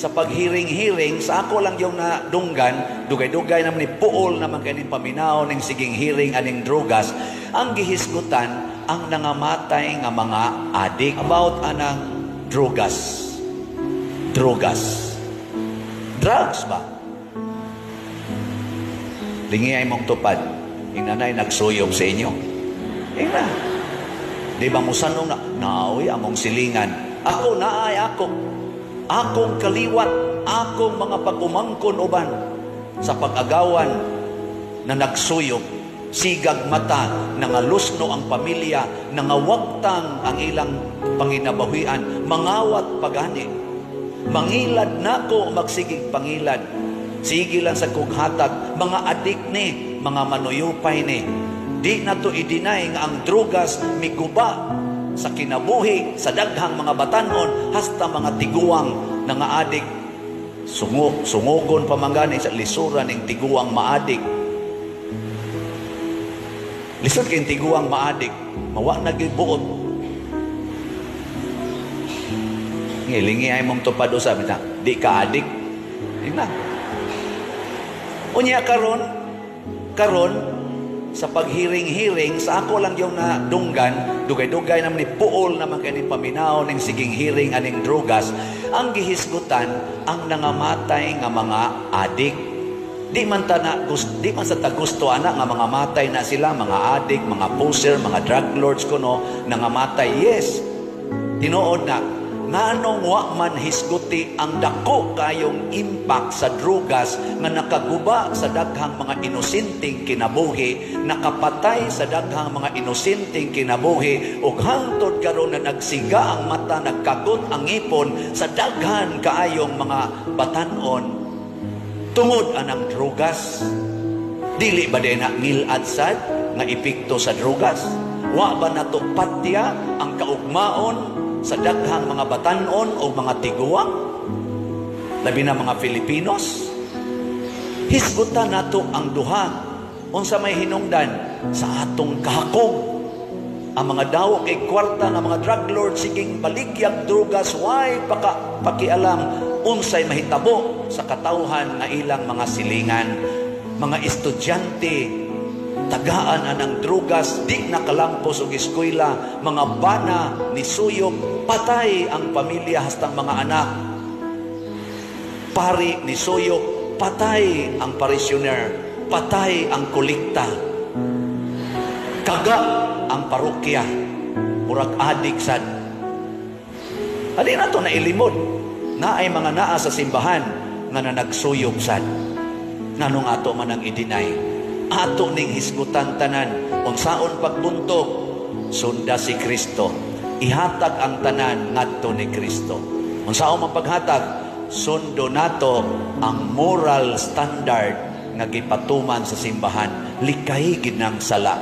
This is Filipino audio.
sa paghiring-hiring, sa ako lang yung nadunggan, dugay-dugay naman ni puol naman kaning paminaw, ning siging hiring, aning drugas, ang gihisgutan, ang nangamatay nga mga adik. About anang drugas. Drugas. Drugs ba? Lingi ay mong tupad. Inanay nagsuyog sa inyo. Ina. Di ba mo sanong na, naoy among silingan. Ako naay ako. Akong kaliwat, akong mga pagumangkon uban sa pag-agawan na nagsuyog, sigag mata, nangalusno ang pamilya, nangawagtang ang ilang panginabahuian, mangawat pagani. Mangilad nako magsigig pangilad. Sige lang sa kughatag, mga adik ni, mga manuyupay ni. Di na to i-deny nga ang drugas miguba sa kinabuhi, sa daghang mga batanon, hasta mga tiguang na nga adik. Sungugon pamanggani sa lisuran ng tiguang maadik. Lisod kayong tiguang maadik, mawa nagibuot. Ngilingi ay mong tupad usab na, di ka adik. Ina. Unya karon sa paghiring-hiring, sa ako lang yung nadunggan, dugay-dugay naman ni puol naman kaning paminaw, ning siging hiring, aning drugas, ang gihisgutan, ang nangamatay nga mga adik. Di man sa tagusto anak nga mga matay na sila, mga adik, mga poser, mga drug lords kuno, nangamatay. Yes, tinuod na. Nganong wa man hisguti ang dako kayong impact sa drugas nga nakaguba sa daghang mga inosenteng kinabuhi, nakapatay sa daghang mga inosenteng kinabuhi, ug hangtod karon na nagsiga ang mata, nagkagot ang ngipon sa daghan kaayong mga batanon tungod anang drugas. Dili ba din na ngilad sad nga epekto sa drugas? Wa ba nato patya ang kaugmaon sa daghang mga batanon o mga tiguang, labi na mga Filipinos? Hisgutan nato ang duha unsa may hinungdan sa atong kahakog. Ang mga dawo kay kwarta nga mga drug lord siging baligyag drugas, why pakialam unsay mahitabo sa katawhan nga ilang mga silingan. Mga estudyante tagaan anang drugas, di nakalampos og eskwela, mga bana ni suyog, patay ang pamilya hastang mga anak. Pari ni suyog, patay ang parishioner, patay ang kolekta. Kaga ang parokya, murag adik sad. Adi na to na ilimod, na ay mga naa sa simbahan nga na nagsuyog sad. Nganong ato man ang i-deny? Ato ning hisgutan tanan, unsaon pagbuntog, sunda si Kristo. Ihatag ang tanan ngadto ni Kristo. Unsaon man paghatag, sundo nato ang moral standard nga gipatuman sa simbahan. Likay gid nang sala.